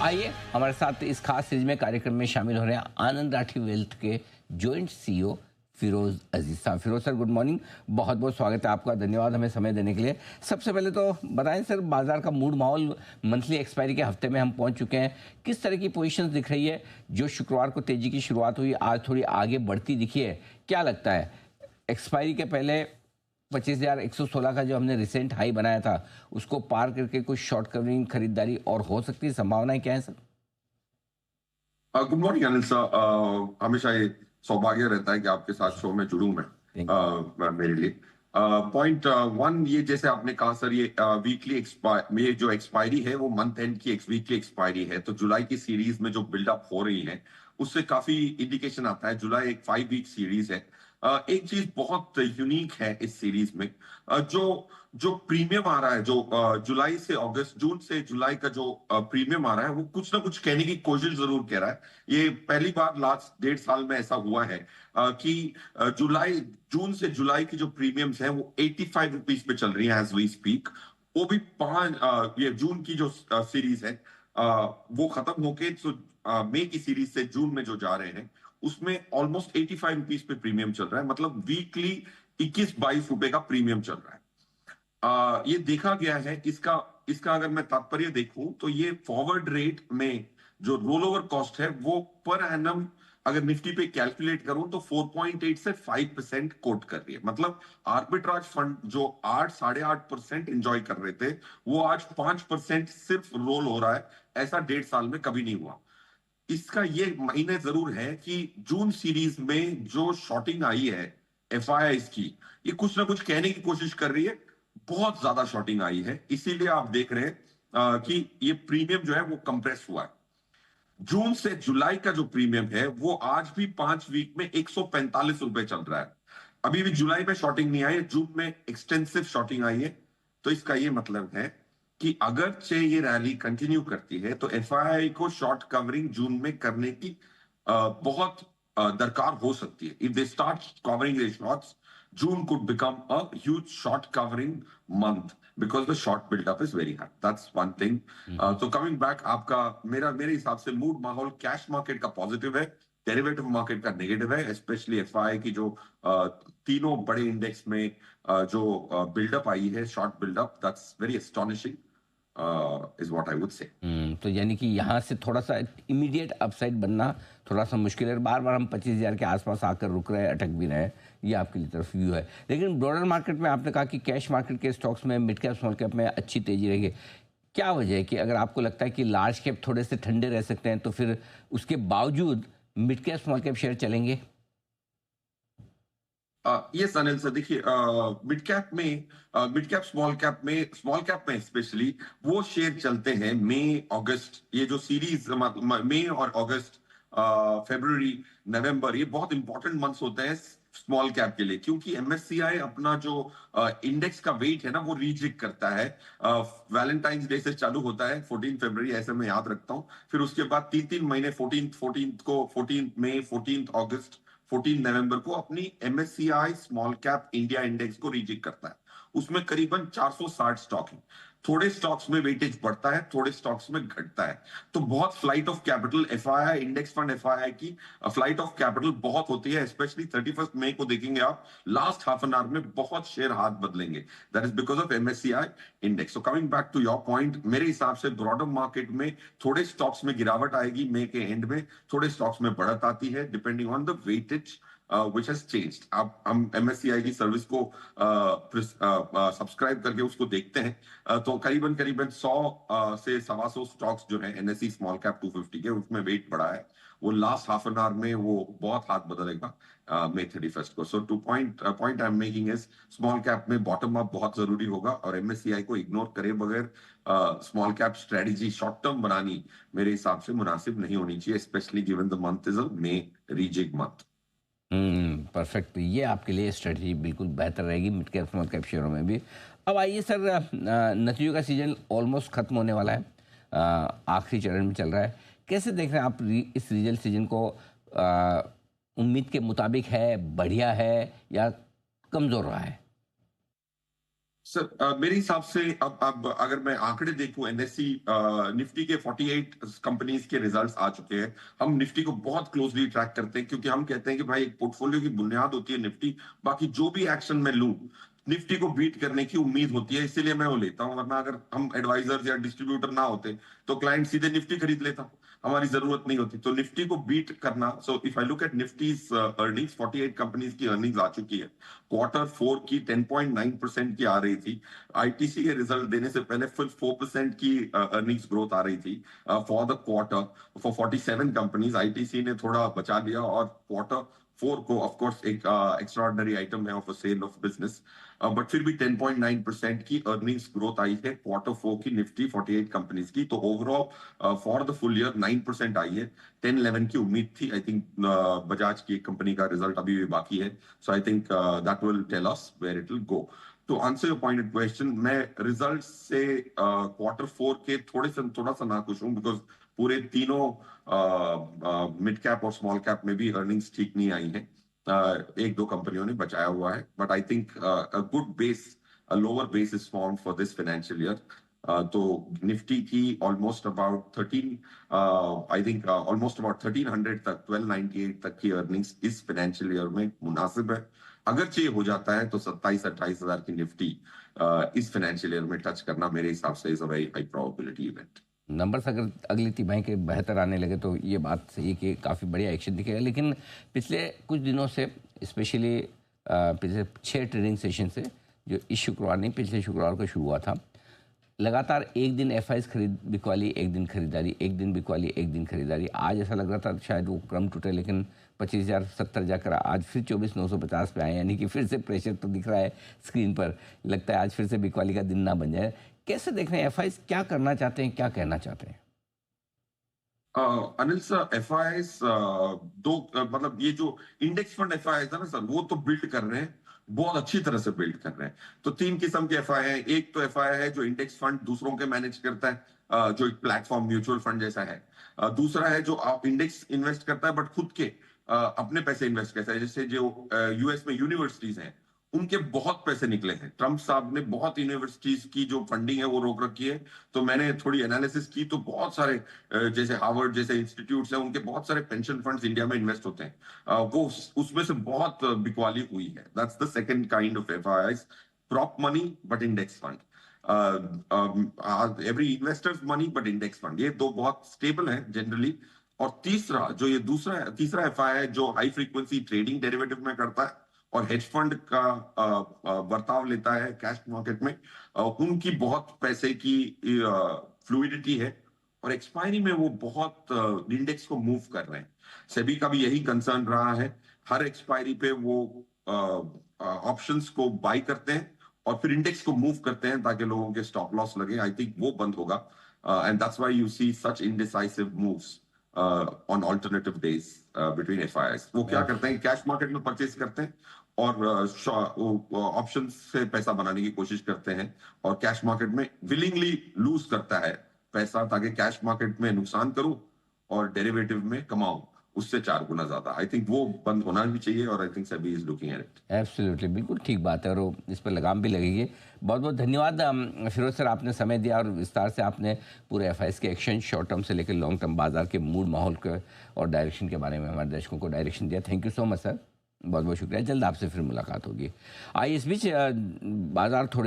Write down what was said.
आइए हमारे साथ इस खास सीरीज में कार्यक्रम में शामिल हो रहे हैं आनंद राठी वेल्थ के जॉइंट सीईओ फिरोज अजीज साहब। Firoz sir, good morning. बहुत बहुत स्वागत है आपका, धन्यवाद हमें समय देने के लिए। सबसे पहले तो बताएं सर, बाजार का मूड माहौल मंथली एक्सपायरी के हफ्ते में हम पहुंच चुके हैं, किस तरह की पोजीशंस दिख रही है? जो शुक्रवार को तेजी की शुरुआत हुई, आज थोड़ी आगे बढ़ती दिखी है, क्या लगता है एक्सपायरी के पहले 25,116 का जो हमने रिसेंट हाई बनाया था उसको पार करके कुछ शॉर्ट कवरिंग खरीदारी और हो सकती है? संभावनाएं क्या है sir? Good morning Anil sir. हमेशा ये सौभाग्य रहता है कि आपके साथ शो में जुड़ूं मैं। Thank you. मेरे लिए पॉइंट वन, ये जैसे आपने कहा सर, ये वीकली ये जो एक्सपायरी है वो मंथ एंड की वीकली एक्सपायरी है, तो जुलाई की सीरीज में जो बिल्डअप हो रही है उससे काफी इंडिकेशन आता है। जुलाई एक 5 वीक सीरीज है। एक चीज बहुत यूनिक है इस सीरीज में, जो जो प्रीमियम आ रहा है, जो जुलाई से अगस्त, जून से जुलाई का जो प्रीमियम आ रहा है, वो कुछ ना कुछ कहने की कोशिश जरूर कह रहा है। ये पहली बार लास्ट 1.5 साल में ऐसा हुआ है कि जून से जुलाई की जो प्रीमियम्स हैं वो 85 रुपीज पे चल रही है एज वी स्पीक। वो भी ये जून की जो सीरीज है वो खत्म होके तो मई की सीरीज से जून में जो जा रहे हैं उसमें ऑलमोस्ट 85 रुपीज पे प्रीमियम चल रहा है। मतलब वीकली 21-22 रुपए का प्रीमियम चल रहा है। ये देखा गया है। इसका इसका अगर मैं तात्पर्य देखूं तो ये फॉरवर्ड रेट में जो रोल ओवर कॉस्ट है वो पर एनम अगर निफ्टी पे कैलकुलेट करूं तो 4.8 से 5% कोट कर रही है। मतलब आर्बिट्राज फंड जो 8-8.5% इंजॉय कर रहे थे वो आज 5% सिर्फ रोल हो रहा है। ऐसा 1.5 साल में कभी नहीं हुआ। इसका ये महीने जरूर है कि जून सीरीज में जो शॉर्टिंग आई है एफआईआई की, ये कुछ ना कुछ कहने की कोशिश कर रही है। बहुत ज्यादा शॉर्टिंग आई है, इसीलिए आप देख रहे हैं कि ये प्रीमियम जो है वो कंप्रेस हुआ है। जून से जुलाई का जो प्रीमियम है वो आज भी 5 वीक में 145 रुपए चल रहा है। अभी भी जुलाई में शॉर्टिंग नहीं आई है, जून में एक्सटेंसिव शॉर्टिंग आई है। तो इसका ये मतलब है कि अगर ये रैली कंटिन्यू करती है तो एफआईआई को शॉर्ट कवरिंग जून में करने की बहुत दरकार हो सकती है। If they start covering the shorts, June could become a huge short covering month because the short build-up is very high. That's one thing. So coming back, आपका मेरे हिसाब से मूड माहौल कैश मार्केट का पॉजिटिव है, derivative market का negative है। Specially FII की जो तीनों बड़े इंडेक्स में जो बिल्डअप आई है, short buildup, that's very astonishing is what I would say. तो यानी कि यहाँ से थोड़ा सा इमीडिएट अपसाइड बनना थोड़ा सा मुश्किल है। बार बार हम 25,000 के आसपास आकर रुक रहे हैं, अटक भी रहे हैं, ये आपके लिए तरफ व्यू है। लेकिन ब्रॉडर मार्केट में आपने कहा कि कैश मार्केट के स्टॉक्स में, मिड कैप स्मॉल कैप में अच्छी तेजी रहेगी। क्या वजह है कि अगर आपको लगता है कि लार्ज कैप थोड़े से ठंडे रह सकते हैं तो फिर उसके बावजूद mid cap small cap share चलेंगे? यस अनिल सर, देखिए मिड कैप स्मॉल कैप में स्पेशली वो शेयर चलते हैं मई अगस्त। ये जो सीरीज मई और अगस्त, फरवरी, नवंबर, ये बहुत इंपॉर्टेंट मंथ्स होते हैं स्मॉल कैप के लिए, क्योंकि एमएससीआई अपना जो इंडेक्स का वेट है ना वो रीजिक करता है। वैलेंटाइंस डे से चालू होता है 14 फरवरी, ऐसे मैं याद रखता हूँ। फिर उसके बाद 3-3 महीने 14 मई, 14 अगस्त, 14 नवंबर को अपनी MSCI small cap India index को रीजिक करता है। उसमें करीबन 460 स्टॉक है। थोड़े स्टॉक्स में वेटेज बढ़ता है, थोड़े स्टॉक्स में घटता है। तो बहुत flight of capital FII index fund FII की फ्लाइट ऑफ कैपिटल बहुत होती है। स्पेशली 31 मई को देखेंगे आप, लास्ट हाफ एन आवर में बहुत शेयर हाथ बदलेंगे। That is because of MSCI index. So coming back to your point, मेरे हिसाब से ब्रॉडर मार्केट में थोड़े स्टॉक्स में गिरावट आएगी मई के एंड में, थोड़े स्टॉक्स में बढ़त आती है depending on the weightage which has changed। अब हम एमएससीआई की सर्विस को सब्सक्राइब करके उसको देखते हैं, तो करीबन करीबन 100 से 125 स्टॉक्स जो है एनएससी स्मॉल कैप 250 के, उसमें वेट बढ़ा है। वो लास्ट हाफ एन आवर में वो बहुत हाथ बदलेगा मई 31 को। So point I am making is, small cap में बॉटम अप बहुत जरूरी होगा और एमएससीआई को इग्नोर करे बगैर small cap strategy short term बनानी मेरे हिसाब से मुनासिब नहीं होनी चाहिए, specially given the month is a May rejig month. Perfect. ये आपके लिए स्ट्रेटजी बिल्कुल बेहतर रहेगी मिड कैप स्मॉल कैप शेयरों में भी। अब आइए सर, नतीजों का सीजन ऑलमोस्ट खत्म होने वाला है, आखिरी चरण में चल रहा है। कैसे देख रहे हैं आप इस रिजल्ट सीजन को? उम्मीद के मुताबिक है, बढ़िया है या कमज़ोर रहा है? सर मेरे हिसाब से अब अगर मैं आंकड़े देखूं एनएससी निफ्टी के 48 कंपनीज के रिजल्ट्स आ चुके हैं। हम निफ्टी को बहुत क्लोजली ट्रैक करते हैं क्योंकि हम कहते हैं कि भाई एक पोर्टफोलियो की बुनियाद होती है निफ्टी। बाकी जो भी एक्शन मैं लूं निफ्टी को बीट करने की उम्मीद होती है, इसीलिए मैं वो लेता हूं। वरना अगर हम एडवाइजर्स या डिस्ट्रीब्यूटर ना होते तो क्लाइंट सीधे निफ्टी खरीद लेता, हमारी जरूरत नहीं होती। तो निफ्टी को बीट करना, so if I look at Nifty's earnings, 48 companies की अर्निंग्स आ चुकी है। Q4 की 10.9% की आ रही थी। आईटीसी के रिजल्ट देने से पहले फुल 4% की अर्निंग्स ग्रोथ आ रही थी for the quarter for 47 companies. ITC ने थोड़ा बचा लिया और Q4 को ऑफ कोर्स एक एक्स्ट्राऑर्डिनरी आइटम है of a sale of business, but फिर भी 10.9% की अर्निंग्स ग्रोथ आई है Q4 की निफ्टी 48 कंपनीज की। तो overall for the full year 9% आई है। 10-11 की उम्मीद थी। आई थिंक बजाज की एक कंपनी का रिजल्ट अभी भी बाकी है, so I think that will tell us where it will go. To answer your pointed question, मैं रिजल्ट से Q4 के थोड़ा सा नाखुश हूं बिकॉज पूरे तीनों मिड कैप और स्मॉल कैप में भी अर्निंग्स ठीक नहीं आई है। एक दो कंपनियों ने बचाया हुआ है, but I think a good base, a lower base is form for this financial year. तो निफ्टी की almost about 13, I think almost about 1300 तक, 1298 तक की अर्निंग्स इस फाइनेंशियल ईयर में मुनासिब है। अगर ये हो जाता है तो 27-28 हजार की निफ्टी इस फाइनेंशियल ईयर में टच करना मेरे हिसाब से is a very high probability event. Numbers अगर अगली तिमाही के बेहतर आने लगे तो ये बात सही है कि काफ़ी बढ़िया एक्शन दिखेगा। लेकिन पिछले कुछ दिनों से स्पेशली पिछले 6 ट्रेडिंग सेशन से, जो इस शुक्रवार नहीं पिछले शुक्रवार को शुरू हुआ था, लगातार एक दिन एफआईज खरीद बिकवाली, एक दिन खरीदारी, एक दिन बिकवाली, एक दिन खरीदारी। आज ऐसा लग रहा था शायद वो क्रम टूटे, लेकिन 25,070 जाकर आज फिर 24,950 पे आए, यानी कि फिर से प्रेशर तो दिख रहा है स्क्रीन पर। लगता है आज फिर से बिकवाली का दिन ना बन जाए। कैसे देख रहे हैं एफआईज, क्या करना चाहते हैं, क्या कहना चाहते हैं? अनिल सर, एफआईएस दो मतलब ये जो इंडेक्स फंड एफआईएस है ना सर, वो तो बिल्ड कर रहे हैं, बहुत अच्छी तरह से बिल्ड कर रहे हैं। तो 3 किस्म के एफआई है। एक तो एफआई है जो इंडेक्स फंड दूसरों के मैनेज करता है, जो एक प्लेटफॉर्म म्यूचुअल फंड जैसा है। दूसरा है जो आप इंडेक्स इन्वेस्ट करता है बट खुद के अपने पैसे इन्वेस्ट करता है, जैसे जो यूएस में यूनिवर्सिटीज हैं, उनके बहुत पैसे निकले हैं। ट्रंप साहब ने बहुत यूनिवर्सिटीज की जो फंडिंग है वो रोक रखी है। तो मैंने थोड़ी एनालिसिस की तो बहुत सारे जैसे हार्वर्ड जैसे इंस्टीट्यूट्स हैं, उनके बहुत सारे पेंशन फंड्स इंडिया में इन्वेस्ट होते हैं। वो उसमें से बहुत बिकवाली हुई है। That's the second kind of FIIs, prop money but index fund, every investor's money but index fund। ये दो बहुत स्टेबल हैं जनरली। और तीसरा जो ये तीसरा एफआई है जो हाई फ्रीक्वेंसी ट्रेडिंग डेरिवेटिव में करता है और हेज फंड का बर्ताव लेता है कैश मार्केट में, उनकी बहुत पैसे की फ्लूइडिटी है और एक्सपायरी में वो बहुत इंडेक्स को मूव कर रहे हैं। सेबी का भी यही कंसर्न रहा है। हर एक्सपायरी पे वो ऑप्शंस को बाय करते हैं और फिर इंडेक्स को मूव करते हैं ताकि लोगों के स्टॉप लॉस लगे। आई थिंक वो बंद होगा, and that's why you see such indecisive moves on alternative days between FIIs. वो क्या करते हैं, कैश मार्केट में परचेज करते हैं और ऑप्शन से पैसा बनाने की कोशिश करते हैं और कैश मार्केट में विलिंगली लूज करता है पैसा ताकि कैश मार्केट में नुकसान करूं और डेरिवेटिव में कमाऊं उससे 4 गुना ज्यादा। आई थिंक वो बंद होना भी चाहिए और I think SEBI is looking at it. Absolutely, बिल्कुल ठीक बात है और वो इस पर लगाम भी लगेगी। बहुत बहुत धन्यवाद फिरोज सर, आपने समय दिया और विस्तार से आपने पूरे एफआईएस के एक्शन, शॉर्ट टर्म से लेकर लॉन्ग टर्म बाजार के मूड माहौल के और डायरेक्शन के बारे में हमारे दर्शकों को डायरेक्शन दिया। Thank you so much sir, बहुत बहुत शुक्रिया। जल्द आपसे फिर मुलाकात होगी। आइए इस बीच बाजार थोड़े